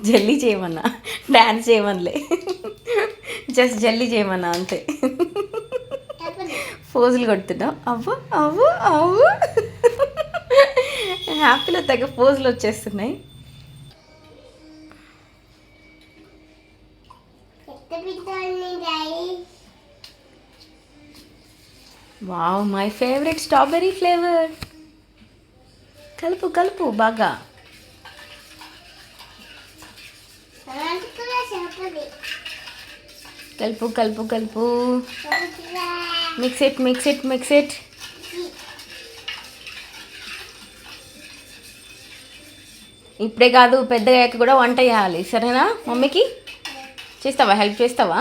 జల్లి చేయమన్నా, dance చేయమనిలే, just జల్లి చేయమన్నా అంతే. పోజులు కొడుతున్నావు, అవ్వు అవ్వు అవ్వు. హ్యాపీలో తగ్గ పోజులు వచ్చేస్తున్నాయి. Wow, my favourite strawberry flavour. కలుపు కలుపు బాగా. కలుపు కలుపు కలుపు. Mix it mix it mix it. ఇప్పుడే కాదు, పెద్దగా అయ్యాక కూడా వంట చేయాలి, సరేనా? మమ్మీకి చేస్తావా, హెల్ప్ చేస్తావా?